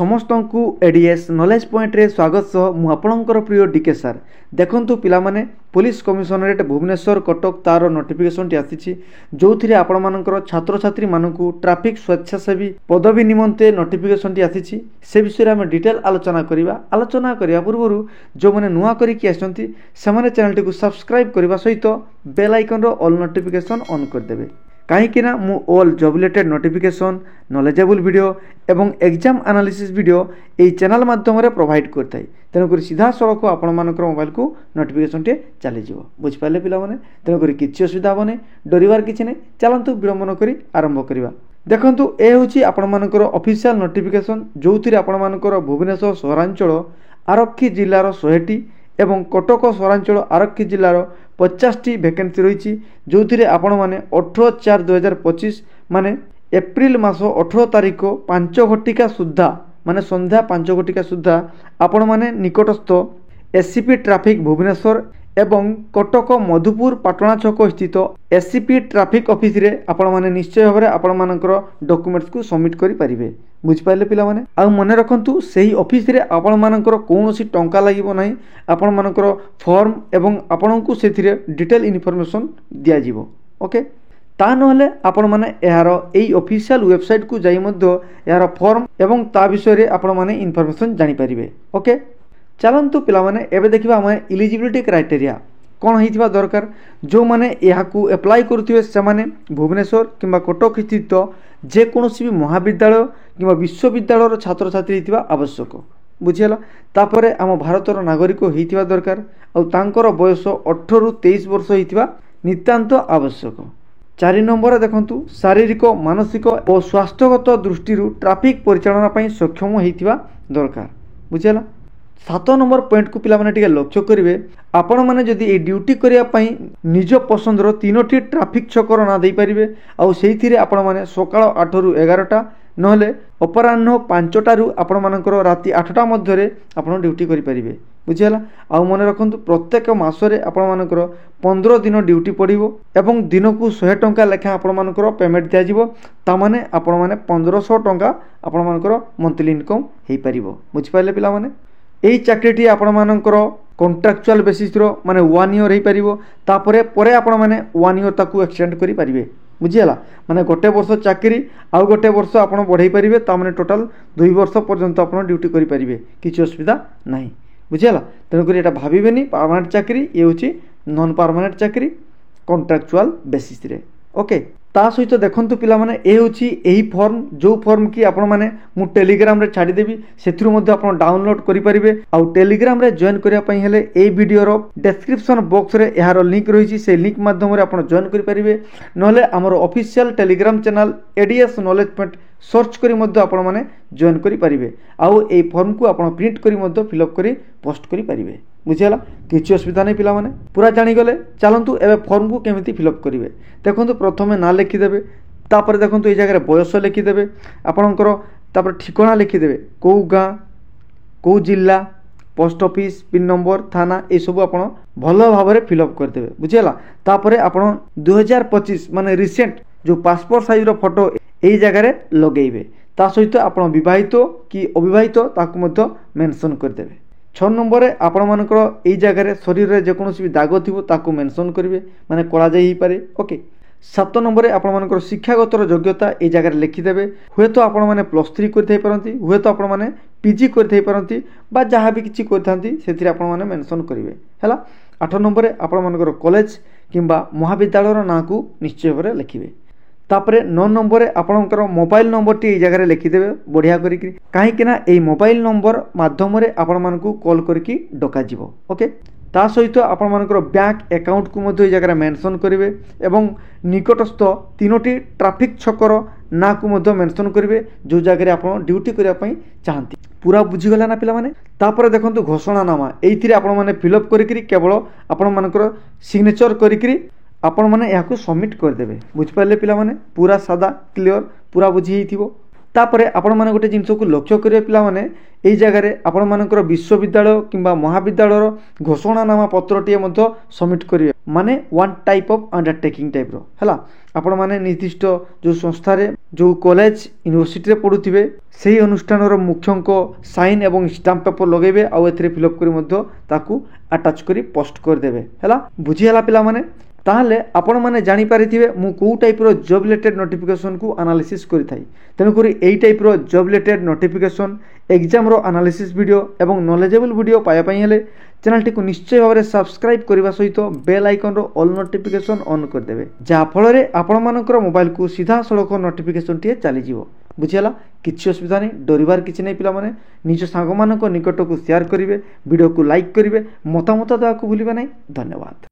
समस्त को ADS knowledge point रे स्वागत सह मु आपणकर प्रिय डीके सार देखंतु पिला माने पुलिस कमिशनरेट भुवनेश्वर कटक तार नोटिफिकेशन टी आसी जो थी आपण मानकर छात्र छात्री मानकु ट्रैफिक स्वेच्छासेवी पदवी निमंते नोटिफिकेशन टी आसी से विषय में डिटेल आलोचना करने पूर्व जो मैंने नुआ करके आसती से चैनल टी सब्सक्राइब करने सहित बेल आइकन रो ऑल नोटिफिकेशन ऑन करदेवे कहीं मु all job related notification knowledgeable video एवं एग्जाम एनालिसिस वीडियो यही चैनल माध्यम प्रोवाइड करता है तेणुक सीधा सड़क आपण मानकर मोबाइल को नोटिफिकेशन टे चली बुझिपारे पे तेणुक किसी असुविधा हेनी डरबार किसी नहीं चलतु विलंबन कर आरंभ करवा देखु ये हूँ आपण मानकर ऑफिशियल नोटिफिकेशन जो थी आपण मानकर भुवनेश्वर सहरांचल आरक्षी जिलार 100टी एवं कटक सहरांचल आरक्षी जिलार 50टी वैकेंसी रही जो थी आपण मैंने 18/4/2025 माने एप्रिल मास 18 तारिख 5 घटिका सुधा माने संध्या 5 घटिका सुधा आपण माने निकटस्थ एससीपी ट्रैफिक भुवनेश्वर एवं कटक मधुपुर पाटणा छक स्थित एससीपी ट्रैफिक ऑफिस रे आपण माने निश्चय भाव आपण मानकर डॉक्यूमेंट्स को सबमिट करि परिबे बुझिपारे पिला माने आ मने रखंतु सही ऑफिस रे आपण मानकर कोनोसी टंका लागिबो नाही आपण मानकर फॉर्म एवं आपण को सेथिरे डिटेल इन्फॉर्मेशन दिया जिवो ओके ता नहले आपण माने यार एई ऑफिशियल वेबसाइट को जाई मध्य यार फॉर्म एवं ता विषय रे आपण माने इन्फॉर्मेशन जानि परिबे ओके चलतु पिला माने एबे देखिबा हम एलिजिबिलिटी क्राइटेरिया कौन होइथिबा दरकार जो माने याकू अप्लाई करुथिबे से माने भुवनेश्वर किंबा कटक स्थित जे कोनोसी भी महाविद्यालय किंबा विश्वविद्यालय छात्र छात्री होइथिबा आवश्यक बुझियला तापरे आम भारतर नागरिक होइथिबा दरकार आ तांकर बयस 18 रु 23 वर्ष होइथिबा नितांत आवश्यक 4 नंबर देखंतु शारीरिक मानसिक और स्वास्थ्यगत दृष्टि ट्रैफिक परिचालना पई सक्षम होइथिबा दरकार बुझियला 7 नंबर पॉइंट को पिला माने लक्ष्य करेंगे आपण मैंने जदि ये ड्यूटी करने निज पसंद 3टी ट्रैफिक छकर ना दे पारे आउ आपण मैंने सकाळ 8 रु 11टा नहले अपराह्न 5टा रु आपण मानकर राति 8टा मध्य आपण ड्यूटी करें बुझीगला आउ मन रखु प्रत्येक मसरे आपण मानकर 15 दिन ड्यूटी पड़ो एवं दिन को 100 टंका लेखा आपण मानकर पेमेंट दिज्व ताने आपण मैंने 1500 टंका आपण मानकर मंथली इनकम हो पार बुझिपारे पिला माने यही चाकरीटी आपण मानकर कॉन्ट्रैक्चुअल बेसिस माने 1 ईयर हो पारिबो तापरे परे आपण माने 1 ईयर ताकू एक्सटेंड करि परिबे बुझियला माने गोटे वर्ष चाकरी आउ गोटे वर्ष आपण बढ़ाई परिबे ता माने टोटल 2 वर्ष पर्यंत आपण ड्यूटी करि परिबे किछि असुविधा नाही बुझियला तेनु करी एटा भाबिबेनी परमानेंट चाकरी ये होछि नॉन परमानेंट चाकरी कॉन्ट्रैक्चुअल बेसिस रे ओके ता सहित देखंतु पिला माने ए होछि एही फॉर्म जो फॉर्म की आपण माने मु टेलीग्राम रे छाडी देबी सेथिरु मध्ये आपण डाउनलोड करि परिबे आ टेलीग्राम रे जॉइन करिया पई हेले ए वीडियो रो डिस्क्रिप्शन बॉक्स रे यार लिंक रहिछि से लिंक माध्यम रे आपण जॉइन करि परिबे नहले हमर official Telegram channel ADS knowledge point search करी मध्ये आपण माने जॉइन करि परिबे आउ ए फॉर्म को आपण प्रिंट करी मध्ये फिल अप करी पोस्ट करि परिबे बुझीगला किसी असुविधा नहीं पिला माने पूरा जानीगले चलतु एवं फॉर्म को केमिति फिलअप करेंगे देखो प्रथमे ना लिखिदेवे तापर देखो ये जगह बयस लिखिदेवे आपणकर तापर ठिकाना लिखिदेवे कौ गाँ कौ जिला पोस्ट ऑफिस पिन नंबर थाना ये सब आप भल भाव में फिलअप करदे बुझीगला तापर आप 2025 माने रिसेंट जो पासपोर्ट साइज रो फोटो यही जगह लगेबे ता सहित आप विवाहित कि अविवाहित ताकू मेंशन करदेवे 6 नंबर आपण मानकर एई जगह शरीर रे जेकोसी भी दाग थिबो ताकू मेंशन करिवे माने करा जाई ही पारे ओके 7 नंबर आपण मानकर शिक्षागत योग्यता एई जगह लिखिदेवे हुए तो आपण माने +3 करथै परंती हुए तो आपण माने पीजी करथै परंती बा जहाँ भी किछि करथांती सेथिरे आपण माने मेंशन करिवे हला 8 नंबर आपण मानकर कॉलेज किंबा महाविद्यालय रो ना को निश्चय भाବରେ लिखिवे तापरे 9 नंबर आपणकर मोबाइल नंबर टी जगह लिखिदेवे बढ़िया करिक कहीं यही मोबाइल नंबर माध्यम आपण मानकू कॉल करके डका जीवो ओके ता सहित आपण मानकर बैंक अकाउंट को मध्य जगह मेंशन करेंगे एवं निकटस्थ 3टी ट्रैफिक छकर ना को मध्य मेंशन करेंगे जो जगह आप ड्यूटी करने चाहती पूरा बुझीगला ना पिला माने तापर देखंतु घोषणानामा एइथिरे आपण माने फिलअप करिकरी केवल आपण मानकर सिग्नेचर करिकरी आपण माने याकू सबमिट करदेवे बुझिपारे पिला माने पूरा सादा क्लियर पूरा बुझी हिथिबो तापरे आपण माने गोटे जिंस को लक्ष्य करिवे पिला माने এই জায়গায় ଆପଣମାନଙ୍କର ବିଶ୍ୱବିଦ୍ୟାଳୟ କିମ୍ବା ମହାବିଦ୍ୟାଳୟର ଘୋଷଣାନାମା ପତ୍ରଟିଏ ମଧ୍ୟ ସବମିଟ୍ କରିବେ ମାନେ ୱାନ୍ ଟାଇପ୍ ଅଫ୍ ଅଣ୍ଡରଟେକିଂ ଟାଇପ୍ର ହେଲା। ଆପଣମାନେ ନିର୍ଦ୍ଦିଷ୍ଟ ଯେଉଁ ସଂସ୍ଥାରେ ଯେଉଁ କଲେଜ ୟୁନିଭର୍ସିଟିରେ ପଢ଼ୁଥିବେ ସେହି ଅନୁଷ୍ଠାନର ମୁଖ୍ୟଙ୍କ ସାଇନ୍ ଏବଂ ଷ୍ଟାମ୍ପ ପେପର ଲଗାଇବେ ଆଉ ଏଥିରେ ଫିଲ୍ଅପ୍ କରି ମଧ୍ୟ ତାକୁ ଆଟାଚ୍ କରି ପୋଷ୍ଟ କରିଦେବେ ହେଲା। ବୁଝିହେଲା ପିଲାମାନେ? ତାହେଲେ ଆପଣମାନେ ଜାଣିପାରିଥିବେ ମୁଁ କେଉଁ ଟାଇପ୍ର ଜବ୍ ରିଲେଟେଡ୍ ନୋଟିଫିକେସନ୍କୁ ଆନାଲିସିସ୍ କରିଥାଏ। ତେଣୁକରି ଏହି ଟାଇପ୍ର ଜବ୍ ରିଲେଟେଡ୍ ନୋଟିଫିକେସନ୍ ଏକ୍ଜାମ୍ର ଆନାଲିସିସ୍ ଭିଡ଼ିଓ ଏବଂ ନଲେଜେବଲ୍ ଭିଡ଼ିଓ ପାଇବା ପାଇଁ ହେଲେ ଚ୍ୟାନେଲଟିକୁ ନିଶ୍ଚୟ ଭାବରେ ସବସ୍କ୍ରାଇବ୍ କରିବା ସହିତ ବେଲ୍ ଆଇକନ୍ର ଅଲ୍ ନୋଟିଫିକେସନ୍ ଅନ୍ କରିଦେବେ, ଯାହାଫଳରେ ଆପଣମାନଙ୍କର ମୋବାଇଲକୁ ସିଧାସଳଖ ନୋଟିଫିକେସନ୍ଟିଏ ଚାଲିଯିବ। ବୁଝିହେଲା? କିଛି ଅସୁବିଧା ନାହିଁ, ଡରିବାର କିଛି ନାହିଁ ପିଲାମାନେ। ନିଜ ସାଙ୍ଗମାନଙ୍କ ନିକଟକୁ ସେୟାର କରିବେ, ଭିଡ଼ିଓକୁ ଲାଇକ୍ କରିବେ, ମତାମତ ଦେବାକୁ ଭୁଲିବେ ନାହିଁ। ଧନ୍ୟବାଦ।